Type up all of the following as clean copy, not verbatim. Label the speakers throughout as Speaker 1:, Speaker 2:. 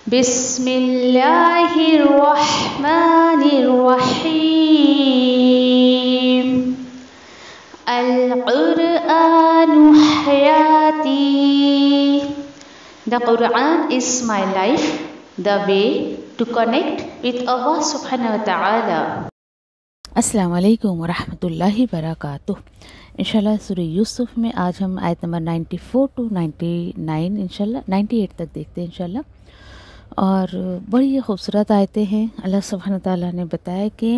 Speaker 1: بسم اللہ الرحمن الرحیم القرآن حیاتی. The Quran is my life, the way to connect with Allah subhanahu wa ta'ala.
Speaker 2: السلام علیکم ورحمۃ اللہ وبرکاتہ. انشاءاللہ سورہ یوسف میں آج ہم آیت نمبر 94 to 99 انشاءاللہ 98 تک دیکھتے ہیں انشاءاللہ. اور بڑی خوبصورت آیتیں ہیں. اللہ سبحانہ تعالیٰ نے بتایا کہ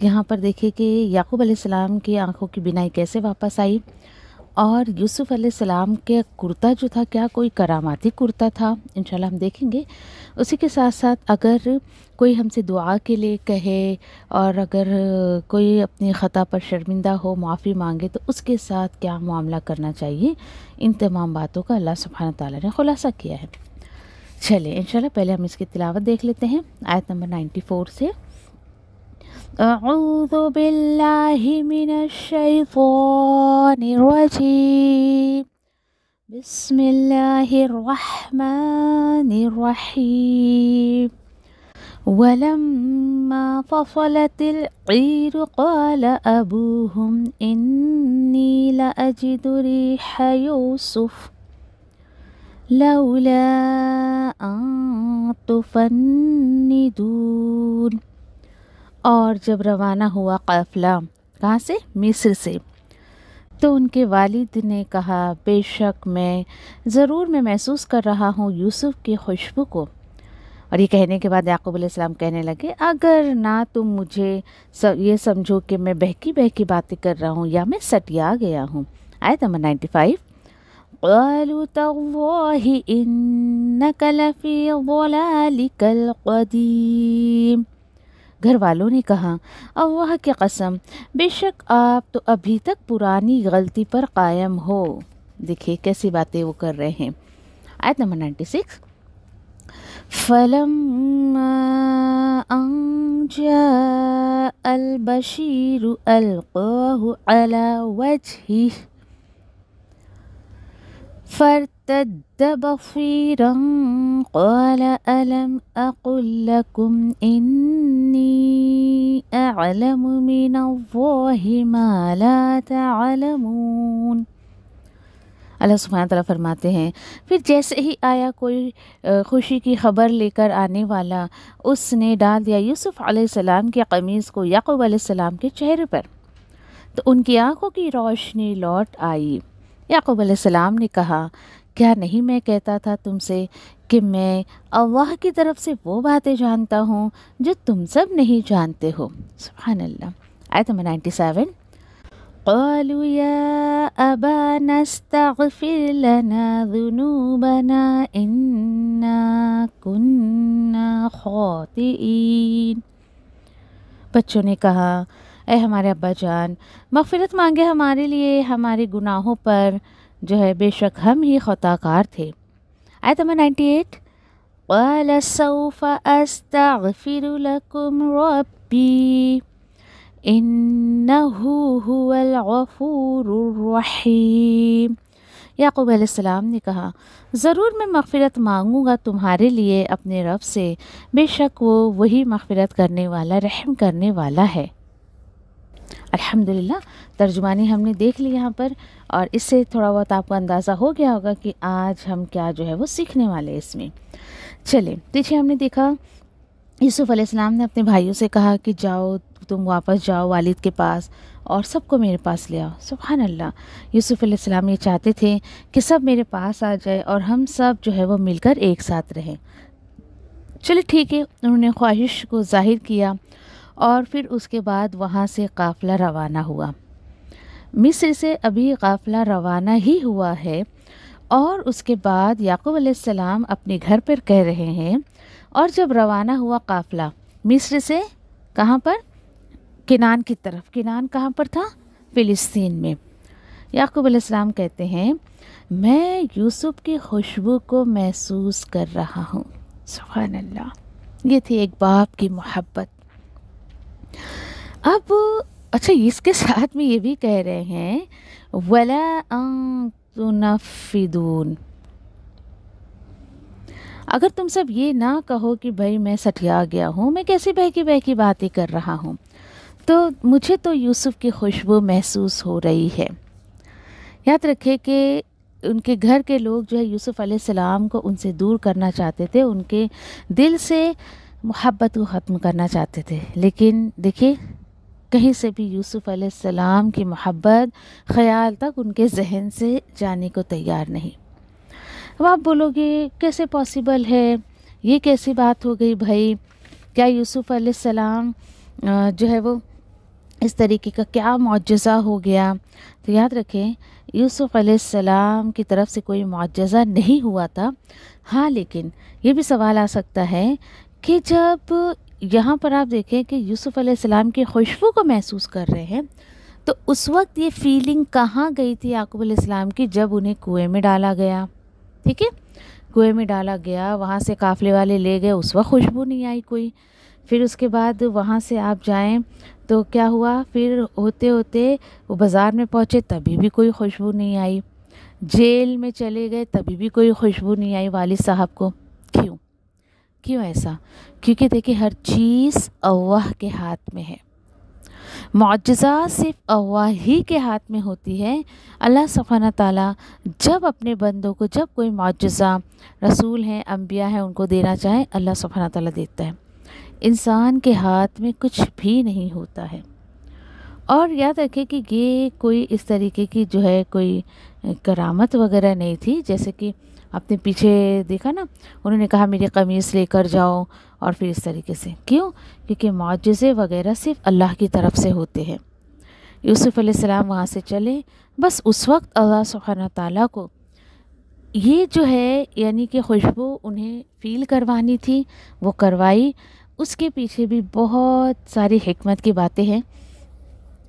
Speaker 2: یہاں پر دیکھیں کہ یعقوب علیہ السلام کی آنکھوں کی بینائی کیسے واپس آئی، اور یوسف علیہ السلام کے کرتا جو تھا کیا کوئی کراماتی کرتا تھا، انشاءاللہ ہم دیکھیں گے. اسی کے ساتھ ساتھ اگر کوئی ہم سے دعا کے لیے کہے اور اگر کوئی اپنی خطا پر شرمندہ ہو، معافی مانگے، تو اس کے ساتھ کیا معاملہ کرنا چاہیے، ان تمام باتوں کا اللہ سبحانہ تعالیٰ نے خلاصہ کیا ہے. چلیں انشاءاللہ پہلے ہم اس کی تلاوت دیکھ لیتے ہیں آیت نمبر 94 سے. اعوذ باللہ من الشیطان الرجیم بسم اللہ الرحمن الرحیم. ولما فصلت العیر قال ابوہم انی لأجد ریح یوسف لولا ان تفندون. اور جب روانہ ہوا قافلہ کہاں سے؟ مصر سے، تو ان کے والد نے کہا بے شک میں محسوس کر رہا ہوں یوسف کی خوشبو کو. اور یہ کہنے کے بعد یعقوب علیہ السلام کہنے لگے اگر نہ تم مجھے یہ سمجھو کہ میں بہکی باتیں کر رہا ہوں یا میں سٹیا گیا ہوں. آیت نمبر 95. قالوا تاللہ انک لفی ضلالک القدیم. گھر والوں نے کہا اللہ کی قسم بے شک آپ تو ابھی تک پرانی غلطی پر قائم ہو. دیکھیے کیسی باتیں وہ کر رہے ہیں. آیت نمبر 96. فلما ان جاء البشیر القاہ علی وجہہ فارتد بصیرا قال الم اقل لکم انی اعلم من اللہ ما لا تعلمون. اللہ سبحانہ تعالیٰ فرماتے ہیں پھر جیسے ہی آیا کوئی خوشی کی خبر لے کر آنے والا، اس نے ڈال دیا یوسف علیہ السلام کی قمیص کو یعقوب علیہ السلام کے چہرے پر، تو ان کی آنکھوں کی روشنی لوٹ آئی. یعقوب علیہ السلام نے کہا کیا نہیں میں کہتا تھا تم سے کہ میں اللہ کی طرف سے وہ باتیں جانتا ہوں جو تم سب نہیں جانتے ہو. سبحان اللہ. آیت نمبر 97. قالوا یا ابانا استغفر لنا ذنوبنا انا كنا خاطئین. بچوں نے کہا اے ہمارے ابا جان مغفرت مانگے ہمارے لیے ہمارے گناہوں پر، جو ہے بے شک ہم ہی خطا کار تھے. آیت نمبر 98. قال سوف استغفر لكم ربی انہ هو الغفور الرحیم. یعقوب علیہ السلام نے کہا ضرور میں مغفرت مانگوں گا تمہارے لیے اپنے رب سے، بے شک وہ وہی مغفرت کرنے والا رحم کرنے والا ہے. الحمدللہ ترجمانی ہم نے دیکھ لی یہاں پر، اور اس سے تھوڑا بہت آپ کو اندازہ ہو گیا ہوگا کہ آج ہم کیا جو ہے وہ سیکھنے والے اس میں. چلیں پیچھے ہم نے دیکھا یوسف علیہ السلام نے اپنے بھائیوں سے کہا کہ جاؤ تم واپس جاؤ والد کے پاس اور سب کو میرے پاس لے آؤ. سبحان اللہ. یوسف علیہ السلام یہ چاہتے تھے کہ سب میرے پاس آ جائے اور ہم سب جو ہے وہ مل کر ایک ساتھ رہیں. چلے ٹھیک ہے، انہوں نے خواہش کو ظاہر کیا اور پھر اس کے بعد وہاں سے قافلہ روانہ ہوا. مصر سے ابھی قافلہ روانہ ہی ہوا ہے، اور اس کے بعد یعقوب علیہ السلام اپنے گھر پر کہہ رہے ہیں، اور جب روانہ ہوا قافلہ مصر سے کہاں پر؟ کنعان کی طرف. کنعان کہاں پر تھا؟ فلسطین میں. یعقوب علیہ السلام کہتے ہیں میں یوسف کی خوشبو کو محسوس کر رہا ہوں. سبحان اللہ. یہ تھی ایک باپ کی محبت. اب اچھا اس کے ساتھ میں یہ بھی کہہ رہے ہیں وَلَا أَن تُنَفِّدُونَ. اگر تم سب یہ نہ کہو کہ بھائی میں سٹھیا گیا ہوں، میں کیسی بہکی باتیں کر رہا ہوں، تو مجھے تو یوسف کی خوشبو محسوس ہو رہی ہے۔ یاد رکھے کہ ان کے گھر کے لوگ جو ہے یوسف علیہ السلام کو ان سے دور کرنا چاہتے تھے، ان کے دل سے محبت کو ختم کرنا چاہتے تھے، لیکن دیکھیے کہیں سے بھی یوسف علیہ السلام کی محبت خیال تک ان کے ذہن سے جانے کو تیار نہیں۔ اب آپ بولو گے کیسے پاسبل ہے، یہ کیسی بات ہو گئی بھائی، کیا یوسف علیہ السلام جو ہے وہ اس طریقے کا کیا معجزہ ہو گیا؟ تو یاد رکھیں یوسف علیہ السلام کی طرف سے کوئی معجزہ نہیں ہوا تھا۔ ہاں لیکن یہ بھی سوال آ سکتا ہے کہ جب یہاں پر آپ دیکھیں کہ یوسف علیہ السلام کی خوشبو کو محسوس کر رہے ہیں، تو اس وقت یہ فیلنگ کہاں گئی تھی یعقوب علیہ السلام کی؟ جب انہیں کنویں میں ڈالا گیا، ٹھیک ہے، کنویں میں ڈالا گیا، وہاں سے قافلے والے لے گئے، اس وقت خوشبو نہیں آئی کوئی۔ پھر اس کے بعد وہاں سے آپ جائیں تو کیا ہوا، پھر ہوتے ہوتے وہ بازار میں پہنچے تبھی بھی کوئی خوشبو نہیں آئی، جیل میں چلے گئے تبھی بھی کوئی خوشبو نہیں آئی والد صاحب کو۔ کیوں ایسا؟ کیونکہ دیکھیں ہر چیز اللہ کے ہاتھ میں ہے، معجزات صرف اللہ ہی کے ہاتھ میں ہوتی ہے۔ اللہ سبحانہ تعالیٰ جب اپنے بندوں کو جب کوئی معجزہ رسول ہیں، انبیاء ہیں، ان کو دینا چاہے اللہ سبحانہ تعالیٰ دیتا ہے۔ انسان کے ہاتھ میں کچھ بھی نہیں ہوتا ہے۔ اور یاد رکھیں کہ یہ کوئی اس طریقے کی جو ہے کوئی کرامت وغیرہ نہیں تھی، جیسے کہ آپ نے پیچھے دیکھا نا، انہوں نے کہا میری قمیص لے کر جاؤ، اور پھر اس طریقے سے۔ کیوں؟ کیونکہ معجزے وغیرہ صرف اللہ کی طرف سے ہوتے ہیں۔ یوسف علیہ السلام وہاں سے چلے، بس اس وقت اللہ سبحانہ تعالیٰ کو یہ جو ہے یعنی کہ خوشبو انہیں فیل کروانی تھی، وہ کروائی۔ اس کے پیچھے بھی بہت ساری حکمت کی باتیں ہیں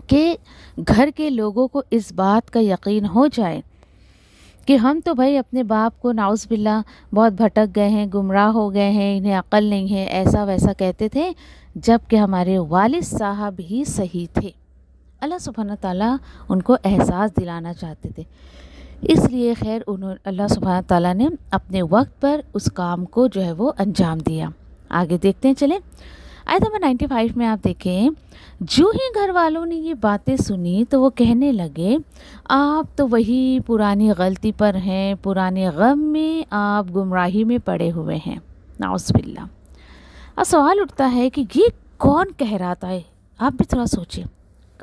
Speaker 2: کہ گھر کے لوگوں کو اس بات کا یقین ہو جائے کہ ہم تو بھائی اپنے باپ کو نعوذ باللہ بہت بھٹک گئے ہیں، گمراہ ہو گئے ہیں، انہیں عقل نہیں ہے، ایسا ویسا کہتے تھے، جب کہ ہمارے والد صاحب ہی صحیح تھے۔ اللہ سبحانہ تعالیٰ ان کو احساس دلانا چاہتے تھے، اس لیے خیر اللہ سبحانہ تعالیٰ نے اپنے وقت پر اس کام کو جو ہے وہ انجام دیا۔ آگے دیکھتے ہیں، چلیں آیت نمبر 95 میں آپ دیکھیں، جو ہی گھر والوں نے یہ باتیں سنی تو وہ کہنے لگے آپ تو وہی پرانی غلطی پر ہیں، پرانے غم میں آپ گمراہی میں پڑے ہوئے ہیں، نعوذ باللہ۔ اب سوال اٹھتا ہے کہ یہ کون کہہ رہا تھا؟ آپ بھی تھوڑا سوچیں،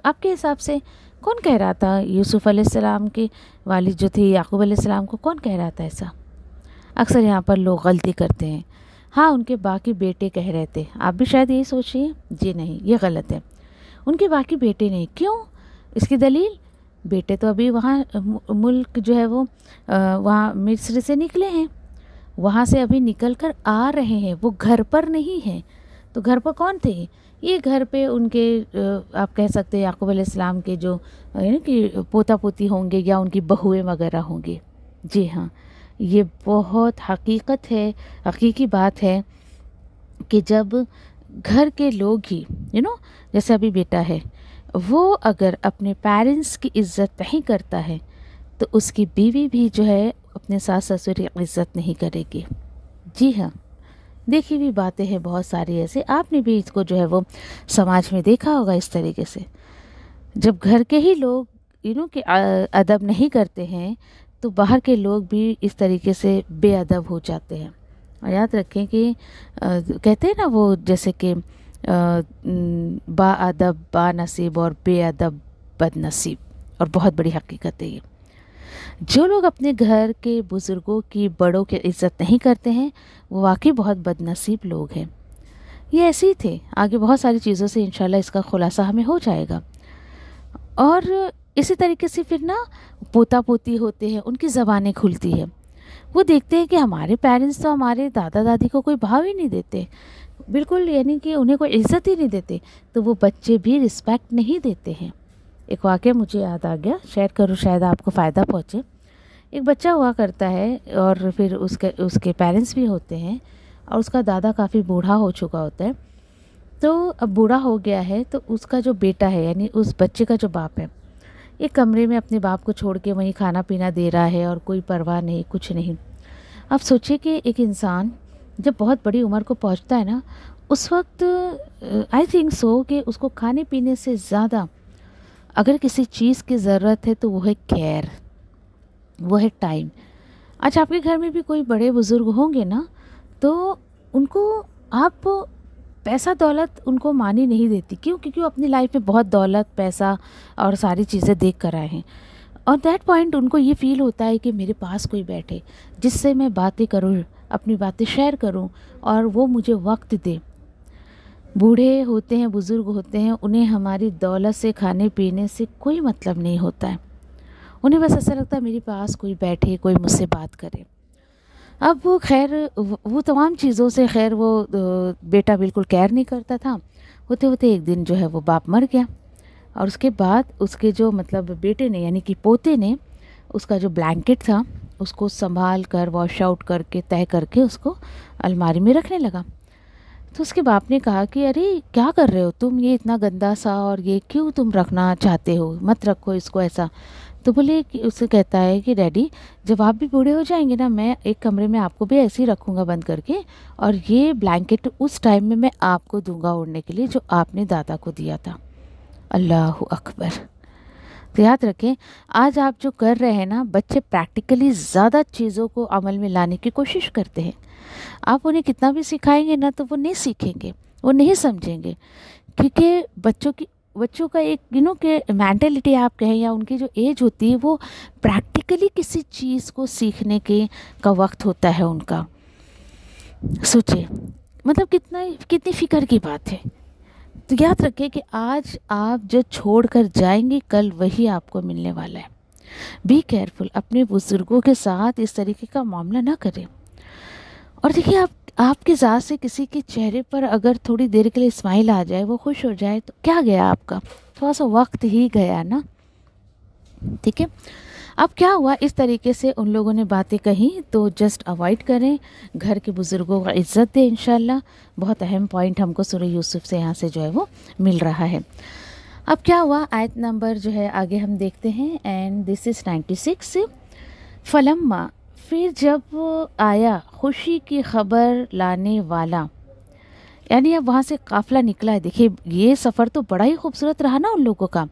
Speaker 2: آپ کے حساب سے کون کہہ رہا تھا؟ یوسف علیہ السلام کے والد جو تھے یعقوب علیہ السلام کو کون کہہ رہا تھا ایسا؟ اکثر یہاں پر لوگ غلطی کرتے ہیں، ہاں ان کے باقی بیٹے کہہ رہے تھے۔ آپ بھی شاید یہی سوچیے، جی نہیں، یہ غلط ہے، ان کے باقی بیٹے نہیں۔ کیوں؟ اس کی دلیل، بیٹے تو ابھی وہاں ملک جو ہے وہ وہاں مصر سے نکلے ہیں، وہاں سے ابھی نکل کر آ رہے ہیں، وہ گھر پر نہیں ہیں۔ تو گھر پر کون تھے؟ یہ گھر پہ ان کے آپ کہہ سکتے ہیں یعقوب علیہ السلام کے جو یعنی کہ پوتا پوتی ہوں گے یا ان کی بہویں وغیرہ ہوں گے۔ جی ہاں، یہ بہت حقیقت ہے، حقیقی بات ہے کہ جب گھر کے لوگ ہی جیسے ابھی بیٹا ہے، وہ اگر اپنے پیرنٹس کی عزت نہیں کرتا ہے تو اس کی بیوی بھی جو ہے اپنے ساس سسر کی عزت نہیں کرے گی۔ جی ہاں، دیکھی ہوئی باتیں ہیں بہت ساری ایسے، آپ نے بھی اس کو جو ہے وہ سماج میں دیکھا ہوگا اس طریقے سے۔ جب گھر کے ہی لوگ کہ ادب نہیں کرتے ہیں تو باہر کے لوگ بھی اس طریقے سے بے ادب ہو جاتے ہیں۔ اور یاد رکھیں کہ کہتے ہیں نا وہ جیسے کہ با ادب با نصیب اور بے ادب بد نصیب، اور بہت بڑی حقیقت ہے یہ۔ جو لوگ اپنے گھر کے بزرگوں کی، بڑوں کی عزت نہیں کرتے ہیں وہ واقعی بہت بد نصیب لوگ ہیں۔ یہ ایسے ہی تھے، آگے بہت ساری چیزوں سے انشاءاللہ اس کا خلاصہ ہمیں ہو جائے گا۔ اور اسی طریقے سے پھر نا پوتا پوتی ہوتے ہیں، ان کی زبانیں کھلتی ہیں، وہ دیکھتے ہیں کہ ہمارے پیرنٹس تو ہمارے دادا دادی کو کوئی بھاؤ ہی نہیں دیتے، بالکل یعنی کہ انہیں کوئی عزت ہی نہیں دیتے، تو وہ بچے بھی رسپیکٹ نہیں دیتے ہیں۔ ایک واقعہ مجھے یاد آ گیا، شیئر کروں شاید آپ کو فائدہ پہنچے۔ ایک بچہ ہوا کرتا ہے اور پھر اس کے پیرنٹس بھی ہوتے ہیں، اور اس کا دادا کافی بوڑھا ہو چکا ہوتا ہے۔ تو اب بوڑھا ہو گیا ہے تو اس کا جو بیٹا ہے یعنی اس بچے کا جو باپ ہے، ایک کمرے میں اپنے باپ کو چھوڑ کے وہیں کھانا پینا دے رہا ہے اور کوئی پرواہ نہیں، کچھ نہیں۔ اب سوچے کہ ایک انسان جب بہت بڑی عمر کو پہنچتا ہے نا، اس وقت آئی تھنک سو کہ اس کو کھانے پینے سے زیادہ اگر کسی چیز کی ضرورت ہے تو وہ ہے کیئر، وہ ہے ٹائم۔ آج آپ کے گھر میں بھی کوئی بڑے بزرگ ہوں گے نا، تو ان کو آپ پیسہ دولت ان کو مانی نہیں دیتی، کیوں؟ کیونکہ وہ اپنی لائف میں بہت دولت، پیسہ اور ساری چیزیں دیکھ کر آئے ہیں، اور دیٹ پوائنٹ ان کو یہ فیل ہوتا ہے کہ میرے پاس کوئی بیٹھے جس سے میں باتیں کروں، اپنی باتیں شیئر کروں اور وہ مجھے وقت دے۔ بوڑھے ہوتے ہیں، بزرگ ہوتے ہیں، انہیں ہماری دولت سے، کھانے پینے سے کوئی مطلب نہیں ہوتا ہے، انہیں بس ایسا لگتا ہے میرے پاس کوئی بیٹھے، کوئی مجھ سے بات کرے۔ اب وہ خیر وہ تمام چیزوں سے خیر وہ بیٹا بالکل کیئر نہیں کرتا تھا۔ ہوتے ہوتے ایک دن جو ہے وہ باپ مر گیا، اور اس کے بعد اس کے جو مطلب بیٹے نے یعنی کہ پوتے نے اس کا جو بلینکٹ تھا اس کو سنبھال کر، واش آؤٹ کر کے، تہہ کر کے اس کو الماری میں رکھنے لگا۔ تو اس کے باپ نے کہا کہ ارے کیا کر رہے ہو تم، یہ اتنا گندا سا، اور یہ کیوں تم رکھنا چاہتے ہو، مت رکھو اس کو ایسا۔ تو بولے کہ اسے کہتا ہے کہ ڈیڈی جب آپ بھی بوڑھے ہو جائیں گے نا، میں ایک کمرے میں آپ کو بھی ایسے ہی رکھوں گا بند کر کے، اور یہ بلینکٹ اس ٹائم میں آپ کو دوں گا اوڑھنے کے لیے جو آپ نے دادا کو دیا تھا۔ اللہ اکبر۔ تو یاد رکھیں، آج آپ جو کر رہے ہیں نا، بچے پریکٹیکلی زیادہ چیزوں کو عمل میں لانے کی کوشش کرتے ہیں۔ آپ انہیں کتنا بھی سکھائیں گے نا تو وہ نہیں سیکھیں گے، وہ نہیں سمجھیں گے، کیونکہ بچوں کا ایک کہ مینٹلٹی آپ کہیں یا ان کی جو ایج ہوتی ہے وہ پریکٹیکلی کسی چیز کو سیکھنے کا وقت ہوتا ہے ان کا۔ سوچیں مطلب کتنی فکر کی بات ہے۔ تو یاد رکھیں کہ آج آپ جو چھوڑ کر جائیں گے کل وہی آپ کو ملنے والا ہے۔ بی کیئرفل، اپنے بزرگوں کے ساتھ اس طریقے کا معاملہ نہ کریں۔ اور دیکھیے آپ کی ذات سے کسی کے چہرے پر اگر تھوڑی دیر کے لیے اسمائل آ جائے، وہ خوش ہو جائے، تو کیا گیا آپ کا؟ تھوڑا سا وقت ہی گیا نا، ٹھیک ہے۔ اب کیا ہوا، اس طریقے سے ان لوگوں نے باتیں کہیں تو جسٹ اوائڈ کریں، گھر کے بزرگوں کا عزت دیں انشاءاللہ۔ بہت اہم پوائنٹ ہم کو سورہ یوسف سے یہاں سے جو ہے وہ مل رہا ہے۔ اب کیا ہوا، آیت نمبر جو ہے آگے ہم دیکھتے ہیں، اینڈ دس از 96۔ فلما، پھر جب آیا خوشی کی خبر لانے والا، یعنی اب وہاں سے قافلہ نکلا ہے۔ دیکھیے یہ سفر تو بڑا ہی خوبصورت رہا نا ان لوگوں کا۔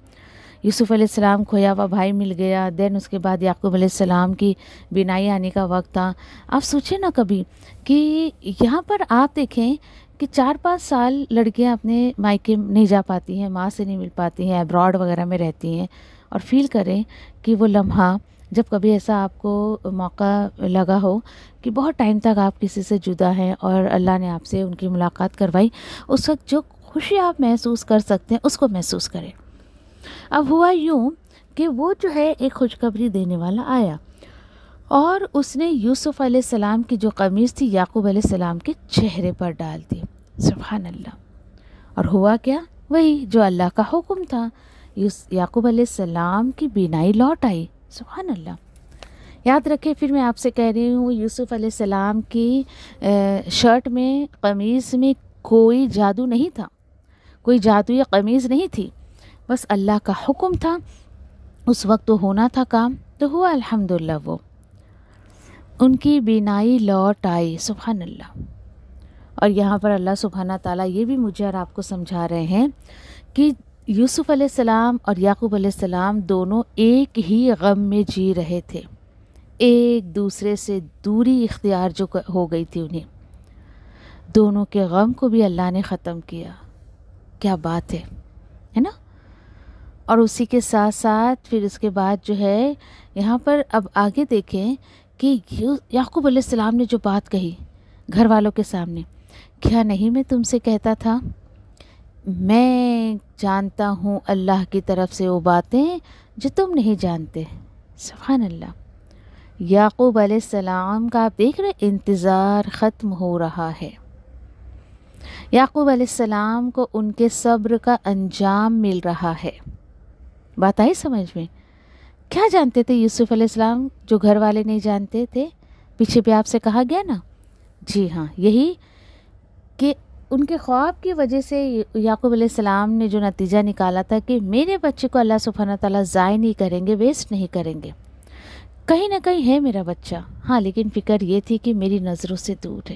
Speaker 2: یوسف علیہ السلام کھویا ہوا بھائی مل گیا، دین اس کے بعد یعقوب علیہ السلام کی بینائی آنے کا وقت تھا۔ آپ سوچیں نا کبھی کہ یہاں پر آپ دیکھیں کہ 4-5 سال لڑکیاں اپنے مائکے نہیں جا پاتی ہیں، ماں سے نہیں مل پاتی ہیں، ایبراڈ وغیرہ میں رہتی ہیں، اور فیل کریں کہ وہ لمحہ جب کبھی ایسا آپ کو موقع لگا ہو کہ بہت ٹائم تک آپ کسی سے جدا ہیں اور اللہ نے آپ سے ان کی ملاقات کروائی، اس وقت جو خوشی آپ محسوس کر سکتے ہیں اس کو محسوس کریں۔ اب ہوا یوں کہ وہ جو ہے ایک خوشخبری دینے والا آیا، اور اس نے یوسف علیہ السلام کی جو قمیص تھی یعقوب علیہ السلام کے چہرے پر ڈال دی۔ سبحان اللہ۔ اور ہوا کیا، وہی جو اللہ کا حکم تھا، یعقوب علیہ السلام کی بینائی لوٹ آئی۔ سبحان اللہ۔ یاد رکھیں، پھر میں آپ سے کہہ رہی ہوں، یوسف علیہ السلام کی شرٹ میں، قمیص میں کوئی جادو نہیں تھا، کوئی جادوئی قمیص نہیں تھی، بس اللہ کا حکم تھا، اس وقت تو ہونا تھا کام، تو ہوا الحمدللہ۔ وہ ان کی بینائی لوٹ آئی۔ سبحان اللہ۔ اور یہاں پر اللہ سبحانہ تعالیٰ یہ بھی مجھے اور آپ کو سمجھا رہے ہیں کہ یوسف علیہ السلام اور یعقوب علیہ السلام دونوں ایک ہی غم میں جی رہے تھے، ایک دوسرے سے دوری اختیار جو ہو گئی تھی انہیں، دونوں کے غم کو بھی اللہ نے ختم کیا۔ کیا بات ہے نا۔ اور اسی کے ساتھ ساتھ پھر اس کے بعد جو ہے یہاں پر اب آگے دیکھیں کہ یعقوب علیہ السلام نے جو بات کہی گھر والوں کے سامنے، کیا نہیں میں تم سے کہتا تھا، میں جانتا ہوں اللہ کی طرف سے وہ باتیں جو تم نہیں جانتے۔ سبحان اللہ۔ یعقوب علیہ السلام کا آپ دیکھ رہے انتظار ختم ہو رہا ہے، یعقوب علیہ السلام کو ان کے صبر کا انجام مل رہا ہے۔ بات آئی سمجھ میں؟ کیا جانتے تھے یوسف علیہ السلام جو گھر والے نہیں جانتے تھے؟ پیچھے بھی آپ سے کہا گیا نا، جی ہاں، یہی کہ ان کے خواب کی وجہ سے یعقوب علیہ السلام نے جو نتیجہ نکالا تھا کہ میرے بچے کو اللہ سبحانہ تعالیٰ ضائع نہیں کریں گے، ویسٹ نہیں کریں گے، کہیں نہ کہیں ہے میرا بچہ، ہاں لیکن فکر یہ تھی کہ میری نظروں سے دور ہے۔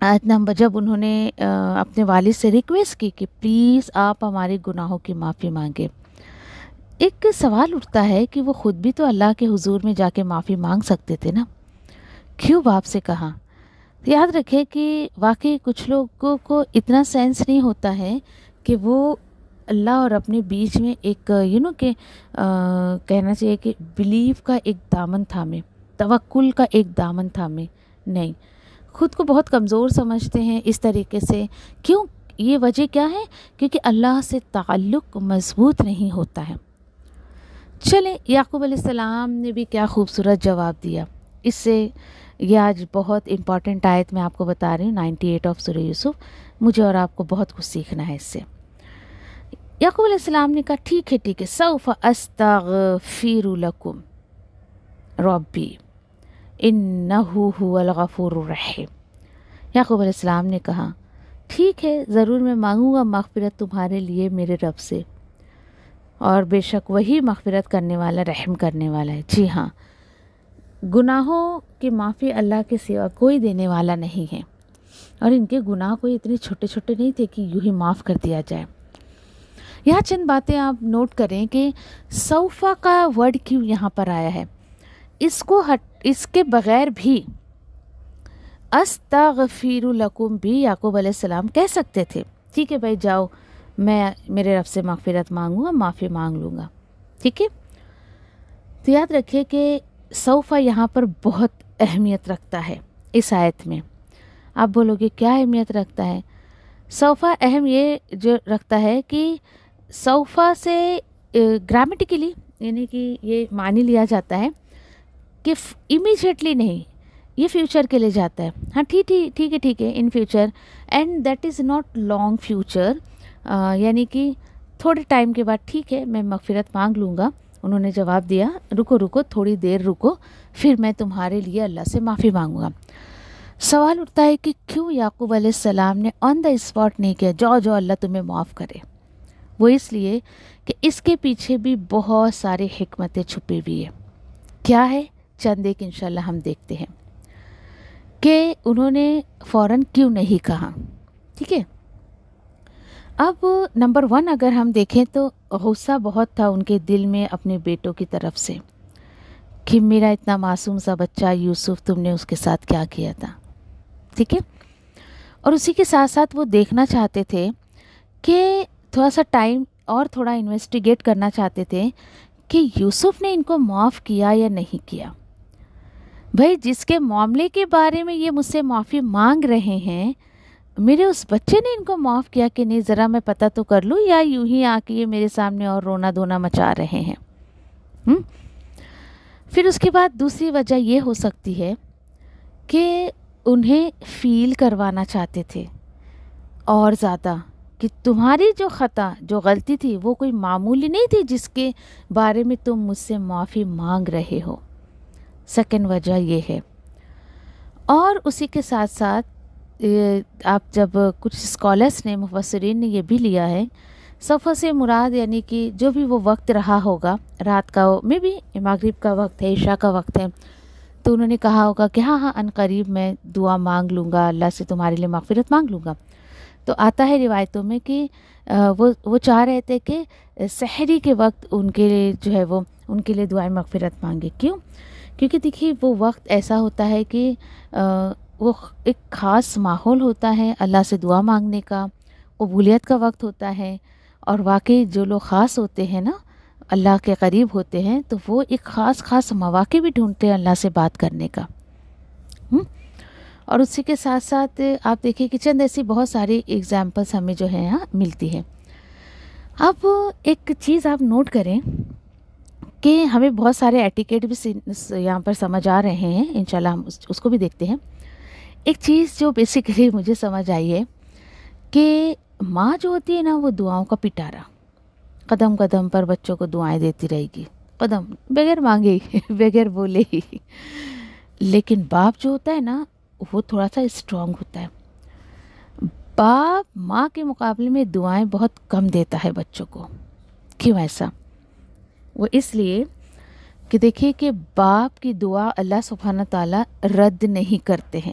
Speaker 2: آیت نمبر جب انہوں نے اپنے والد سے ریکویسٹ کی کہ پلیز آپ ہمارے گناہوں کی معافی مانگے، ایک سوال اٹھتا ہے کہ وہ خود بھی تو اللہ کے حضور میں جا کے معافی مانگ سکتے تھے نا، کیوں باپ سے کہا؟ یاد رکھیں کہ واقعی کچھ لوگوں کو اتنا سینس نہیں ہوتا ہے کہ وہ اللہ اور اپنے بیچ میں ایک کہ کہنا چاہیے کہ بلیف کا ایک دامن تھامے، توکل کا ایک دامن تھامے، نہیں، خود کو بہت کمزور سمجھتے ہیں اس طریقے سے. کیوں؟ یہ وجہ کیا ہے؟ کیونکہ اللہ سے تعلق مضبوط نہیں ہوتا ہے. چلیں، یعقوب علیہ السلام نے بھی کیا خوبصورت جواب دیا. اس سے یہ آج بہت امپورٹنٹ آیت میں آپ کو بتا رہی ہوں، 98 آف سورہ یوسف. مجھے اور آپ کو بہت کچھ سیکھنا ہے اس سے. یعقوب علیہ السلام نے کہا ٹھیک ہے، سوف استغفر لکم ربی انہ هو الغفور الرحیم. یعقوب علیہ السلام نے کہا ٹھیک ہے، ضرور میں مانگوں گا مغفرت تمہارے لیے میرے رب سے، اور بے شک وہی مغفرت کرنے والا، رحم کرنے والا ہے. جی ہاں، گناہوں کی معافی اللہ کے سوا کوئی دینے والا نہیں ہے، اور ان کے گناہ کوئی اتنے چھوٹے چھوٹے نہیں تھے کہ یوں ہی معاف کر دیا جائے. یہاں چند باتیں آپ نوٹ کریں کہ سوفا کا ورڈ کیوں یہاں پر آیا ہے. اس کے بغیر بھی استغفر لکم بھی یعقوب علیہ السلام کہہ سکتے تھے. ٹھیک ہے بھائی، جاؤ، میں میرے رب سے مغفرت مانگوں گا، معافی مانگ لوں گا. ٹھیک ہے، تو یاد رکھیے کہ سوفا یہاں پر بہت اہمیت رکھتا ہے اس آیت میں. آپ بولو گے کیا اہمیت رکھتا ہے؟ سوفا اہم یہ جو رکھتا ہے کہ سوفا سے گرامیٹیکلی یعنی کہ یہ معنی لیا جاتا ہے کہ امیجیٹلی نہیں، یہ فیوچر کے لیے جاتا ہے. ہاں ٹھیک ہے in future, and that is not long future, یعنی کہ تھوڑے ٹائم کے بعد ٹھیک ہے میں مغفرت مانگ لوں گا. انہوں نے جواب دیا رکو تھوڑی دیر رکو، پھر میں تمہارے لیے اللہ سے معافی مانگوں گا. سوال اٹھتا ہے کہ کیوں یعقوب علیہ السلام نے آن دا اسپاٹ نہیں کیا جاؤ اللہ تمہیں معاف کرے؟ وہ اس لیے کہ اس کے پیچھے بھی بہت سارے حکمتیں چھپی ہوئی ہیں. کیا ہے؟ چند ایک انشاءاللہ ہم دیکھتے ہیں کہ انہوں نے فوراً کیوں نہیں کہا. ٹھیک ہے، اب نمبر 1 اگر ہم دیکھیں تو غصہ بہت تھا ان کے دل میں اپنے بیٹوں کی طرف سے کہ میرا اتنا معصوم سا بچہ یوسف، تم نے اس کے ساتھ کیا کیا تھا. ٹھیک ہے، اور اسی کے ساتھ ساتھ وہ دیکھنا چاہتے تھے کہ تھوڑا سا ٹائم اور تھوڑا انویسٹیگیٹ کرنا چاہتے تھے کہ یوسف نے ان کو معاف کیا یا نہیں کیا. بھائی جس کے معاملے کے بارے میں یہ مجھ سے معافی مانگ رہے ہیں، میرے اس بچے نے ان کو معاف کیا کہ نہیں، ذرا میں پتہ تو کر لوں، یا یوں ہی آ کے یہ میرے سامنے اور رونا دھونا مچا رہے ہیں. پھر اس کے بعد دوسری وجہ یہ ہو سکتی ہے کہ انہیں فیل کروانا چاہتے تھے اور زیادہ کہ تمہاری جو خطا، جو غلطی تھی وہ کوئی معمولی نہیں تھی جس کے بارے میں تم مجھ سے معافی مانگ رہے ہو. سیکنڈ وجہ یہ ہے. اور اسی کے ساتھ ساتھ آپ جب کچھ اسکالرس نے، مفسرین نے یہ بھی لیا ہے، صفحہ سے مراد یعنی کہ جو بھی وہ وقت رہا ہوگا، رات کا میں بھی مغرب کا وقت ہے، عشاء کا وقت ہے، تو انہوں نے کہا ہوگا کہ ہاں ان قریب میں دعا مانگ لوں گا، اللہ سے تمہارے لیے مغفرت مانگ لوں گا. تو آتا ہے روایتوں میں کہ وہ چاہ رہے تھے کہ سحری کے وقت ان کے لیے جو ہے وہ ان کے لیے دعائیں مغفرت مانگے. کیوں؟ کیونکہ دیکھیے وہ وقت ایسا ہوتا ہے کہ وہ ایک خاص ماحول ہوتا ہے اللہ سے دعا مانگنے کا، قبولیت کا وقت ہوتا ہے. اور واقعی جو لوگ خاص ہوتے ہیں نا، اللہ کے قریب ہوتے ہیں، تو وہ ایک خاص مواقع بھی ڈھونڈتے ہیں اللہ سے بات کرنے کا. اور اسی کے ساتھ ساتھ آپ دیکھیں کہ چند ایسی بہت ساری ایگزامپلس ہمیں جو ہے یہاں ملتی ہے. اب ایک چیز آپ نوٹ کریں کہ ہمیں بہت سارے ایٹیکیٹ بھی یہاں پر سمجھ آ رہے ہیں، انشاءاللہ ہم اس کو بھی دیکھتے ہیں. ایک چیز جو بیسیکلی مجھے سمجھ آئی ہے کہ ماں جو ہوتی ہے نا، وہ دعاؤں کا پٹارا، قدم قدم پر بچوں کو دعائیں دیتی رہے گی، قدم بغیر مانگے ہی، بغیر بولے ہی. لیکن باپ جو ہوتا ہے نا، وہ تھوڑا سا اسٹرانگ ہوتا ہے. باپ ماں کے مقابلے میں دعائیں بہت کم دیتا ہے بچوں کو. کیوں ایسا؟ وہ اس لیے کہ دیکھیے کہ باپ کی دعا اللہ سبحانہ تعالیٰ رد نہیں کرتے ہیں.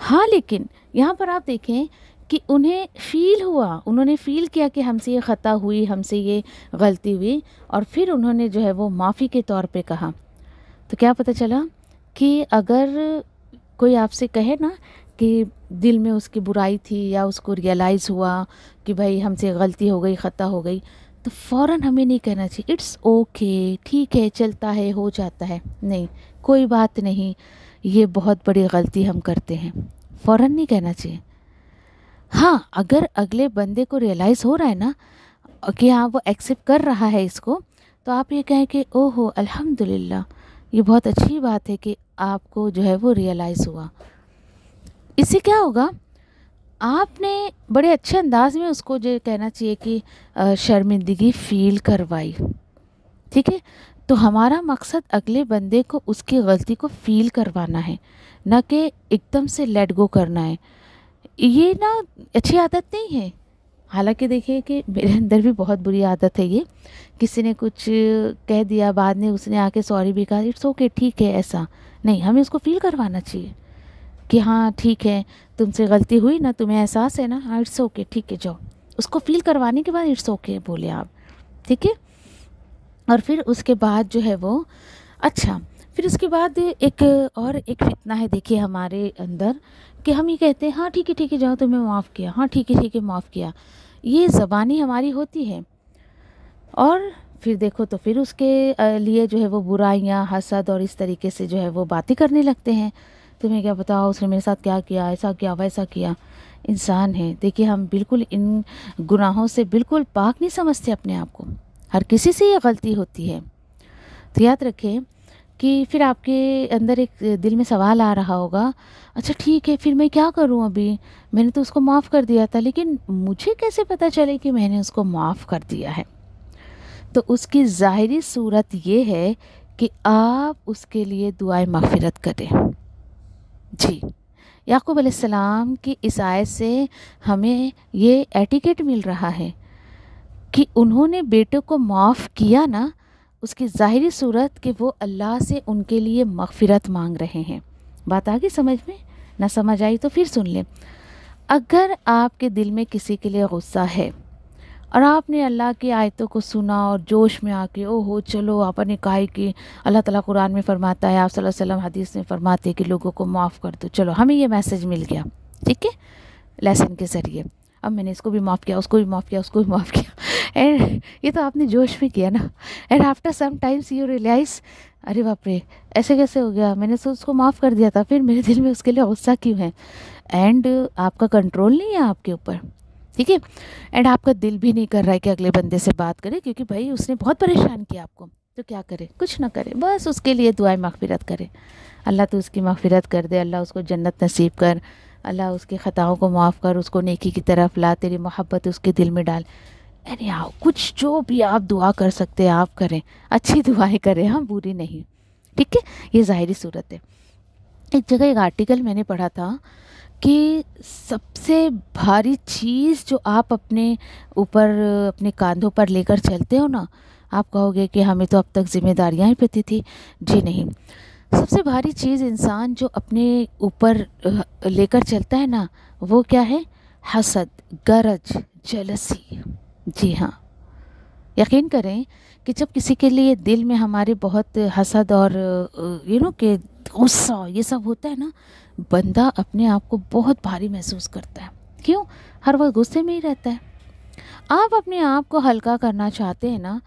Speaker 2: ہاں لیکن یہاں پر آپ دیکھیں کہ انہیں فیل ہوا، انہوں نے فیل کیا کہ ہم سے یہ خطا ہوئی، ہم سے یہ غلطی ہوئی، اور پھر انہوں نے جو ہے وہ معافی کے طور پہ کہا. تو کیا پتہ چلا کہ اگر کوئی آپ سے کہے نا کہ دل میں اس کی برائی تھی یا اس کو ریئلائز ہوا کہ بھائی ہم سے غلطی ہو گئی، خطا ہو گئی، تو فوراً ہمیں نہیں کہنا چاہیے اٹس اوکے، ٹھیک ہے، چلتا ہے، ہو جاتا ہے. نہیں، کوئی بات نہیں، یہ بہت بڑی غلطی ہم کرتے ہیں، فوراً نہیں کہنا چاہیے. ہاں اگر اگلے بندے کو ریئلائز ہو رہا ہے نا کہ ہاں وہ ایکسیپٹ کر رہا ہے اس کو، تو آپ یہ کہیں کہ او ہو الحمدللہ، یہ بہت اچھی بات ہے کہ آپ کو جو ہے وہ ریئلائز ہوا. اس سے کیا ہوگا، آپ نے بڑے اچھے انداز میں اس کو جو کہنا چاہیے کہ شرمندگی فیل کروائی. ٹھیک ہے، تو ہمارا مقصد اگلے بندے کو اس کی غلطی کو فیل کروانا ہے، نہ کہ ایک دم سے لیٹ گو کرنا ہے. یہ نا اچھی عادت نہیں ہے. حالانکہ دیکھیے کہ میرے اندر بھی بہت بری عادت ہے یہ، کسی نے کچھ کہہ دیا، بعد میں اس نے آ کے سوری بھی کہا، اٹس اوکے، ٹھیک ہے، ایسا نہیں، ہمیں اس کو فیل کروانا چاہیے کہ ہاں ٹھیک ہے، تم سے غلطی ہوئی نا، تمہیں احساس ہے نا، ہاں اٹس اوکے، ٹھیک ہے، جاؤ. اس کو فیل کروانے کے بعد اٹس اوکے بولے آپ. ٹھیک ہے، اور پھر اس کے بعد جو ہے وہ اچھا، پھر اس کے بعد ایک فتنہ ہے دیکھیے ہمارے اندر کہ ہم یہ کہتے ہیں ہاں ٹھیک ہے، ٹھیک ہے، جاؤ، تمہیں معاف کیا، ہاں ٹھیک ہے، ٹھیک ہے، معاف کیا. یہ زبانی ہماری ہوتی ہے، اور پھر دیکھو تو پھر اس کے لیے جو ہے وہ برائیاں، حسد اور اس طریقے سے جو ہے وہ باتیں کرنے لگتے ہیں. تمہیں کیا بتاؤ اس نے میرے ساتھ کیا کیا، ایسا کیا، ویسا کیا. انسان ہے، دیکھیے ہم بالکل ان گناہوں سے بالکل پاک نہیں سمجھتے اپنے آپ کو، ہر کسی سے یہ غلطی ہوتی ہے. تو یاد رکھیں کہ پھر آپ کے اندر ایک دل میں سوال آ رہا ہوگا، اچھا ٹھیک ہے، پھر میں کیا کروں، ابھی میں نے تو اس کو معاف کر دیا تھا، لیکن مجھے کیسے پتہ چلے کہ میں نے اس کو معاف کر دیا ہے؟ تو اس کی ظاہری صورت یہ ہے کہ آپ اس کے لیے دعائے مغفرت کریں. جی، یعقوب علیہ السلام کی اس آیت سے ہمیں یہ ایٹیکیٹ مل رہا ہے کہ انہوں نے بیٹے کو معاف کیا نا، اس کی ظاہری صورت کہ وہ اللہ سے ان کے لیے مغفرت مانگ رہے ہیں. بات آگئی سمجھ میں؟ نہ سمجھ آئی تو پھر سن لیں. اگر آپ کے دل میں کسی کے لیے غصہ ہے اور آپ نے اللہ کی آیتوں کو سنا اور جوش میں آ کے او ہو چلو آپ نے کہا کہ اللہ تعالیٰ قرآن میں فرماتا ہے، آپ صلی اللہ علیہ وسلم حدیث میں فرماتے ہیں کہ لوگوں کو معاف کر دو، چلو ہمیں یہ میسج مل گیا، ٹھیک ہے، لیسن کے ذریعے، اب میں نے اس کو بھی معاف کیا، اس کو بھی معاف کیا، اس کو بھی معاف کیا. اینڈ یہ تو آپ نے جوش میں کیا نا، and after some times you realise ارے باپ رے ایسے کیسے ہو گیا، میں نے اس کو معاف کر دیا تھا، پھر میرے دل میں اس کے لیے غصہ کیوں ہے؟ اینڈ آپ کا کنٹرول نہیں ہے آپ کے اوپر، ٹھیک ہے، اینڈ آپ کا دل بھی نہیں کر رہا ہے کہ اگلے بندے سے بات کرے، کیونکہ بھائی اس نے بہت پریشان کیا آپ کو، تو کیا کرے؟ کچھ نہ کرے، بس اس کے لیے دعائیں مغفرت کرے. اللہ تو اس کی مغفرت کر دے، اللہ اس کو جنت نصیب کر، اللہ اس کی خطاؤں کو معاف کر، اس کو نیکی کی طرف لا، تیری محبت اس کے دل میں ڈال. یعنی کچھ جو بھی آپ دعا کر سکتے ہیں آپ کریں، اچھی دعائیں کریں، ہاں بری نہیں، ٹھیک ہے. یہ ظاہری صورت ہے. ایک جگہ ایک آرٹیکل میں نے پڑھا تھا کہ سب سے بھاری چیز جو آپ اپنے اوپر اپنے کاندھوں پر لے کر چلتے ہو نا، آپ کہو گے کہ ہمیں تو اب تک ذمہ داریاں ہی پتہ تھی. جی نہیں، سب سے بھاری چیز انسان جو اپنے اوپر لے کر چلتا ہے نا، وہ کیا ہے؟ حسد، گرج، جلسی. جی ہاں، یقین کریں کہ جب کسی کے لیے دل میں ہمارے بہت حسد اور کہ غصہ یہ سب ہوتا ہے نا، بندہ اپنے آپ کو بہت بھاری محسوس کرتا ہے. کیوں؟ ہر وقت غصے میں ہی رہتا ہے. آپ اپنے آپ کو ہلکا کرنا چاہتے ہیں نا،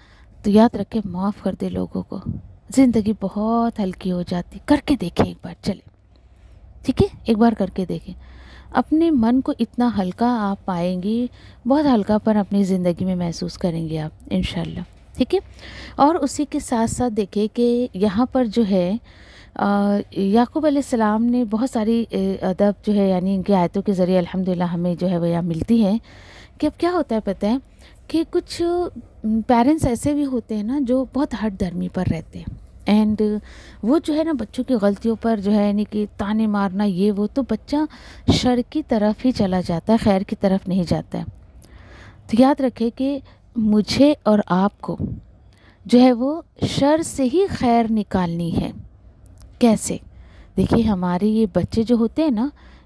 Speaker 2: تو یاد رکھیں معاف کر دے لوگوں کو، زندگی بہت ہلکی ہو جاتی. کر کے دیکھیں ایک بار، چلیں ٹھیک ہے، ایک بار کر کے دیکھیں، اپنے من کو اتنا ہلکا آپ پائیں گی، بہت ہلکا پر اپنی زندگی میں محسوس کریں گے آپ انشاءاللہ. ٹھیک ہے. اور اسی کے ساتھ ساتھ دیکھیں کہ یہاں پر جو ہے یعقوب علیہ السلام نے بہت ساری ادب جو ہے یعنی ان کی آیتوں کے ذریعے الحمدللہ ہمیں جو ہے وہ یہاں ملتی ہے کہ اب کیا ہوتا ہے پتہ ہے کہ کچھ پیرنٹس ایسے بھی ہوتے ہیں نا جو بہت ہٹ درمی پر رہتے ہیں، اینڈ وہ جو ہے نا بچوں کی غلطیوں پر جو ہے یعنی کہ تانے مارنا یہ وہ، تو بچہ شر کی طرف ہی چلا جاتا ہے، خیر کی طرف نہیں جاتا ہے. تو یاد رکھے کہ مجھے اور آپ کو جو ہے وہ شر سے ہی خیر نکالنی ہے. کیسے؟ دیکھیے ہمارے یہ بچے جو ہوتے ہیں نا،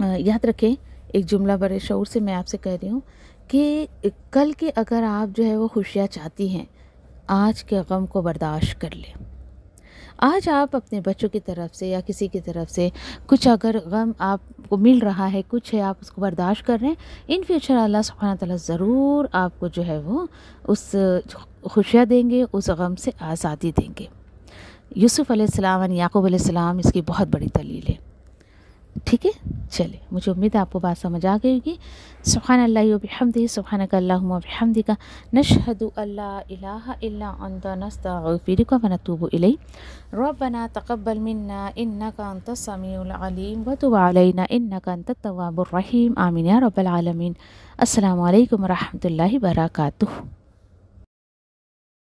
Speaker 2: یاد رکھیں، ایک جملہ بڑے شعور سے میں آپ سے کہہ رہی ہوں کہ کل کے اگر آپ جو ہے وہ خوشیاں چاہتی ہیں، آج کے غم کو برداشت کر لیں۔ آج آپ اپنے بچوں کی طرف سے یا کسی کی طرف سے کچھ اگر غم آپ کو مل رہا ہے، کچھ ہے، آپ اس کو برداشت کر رہے ہیں، ان فیوچر اللہ سبحانہ تعالیٰ ضرور آپ کو جو ہے وہ اس خوشیاں دیں گے، اس غم سے آزادی دیں گے۔ یوسف علیہ السلام اور یعقوب علیہ السلام اس کی بہت بڑی دلیل ہے۔ ٹھیک ہے، چلے، مجھے امید ہے آپ کو بات سمجھ آ گئی ہوگی۔ سبحان اللہ و بحمدہ، سبحانک اللہم و بحمدک، نشہد ان لا الہ الا انت، نستغفرک و نتوب الیک، ربنا تقبل منا انک انت السمیع العلیم وتب علینا انک انت التواب الرحیم، آمین یا رب العالمین۔ السلام علیکم و رحمۃ اللہ وبرکاتہ۔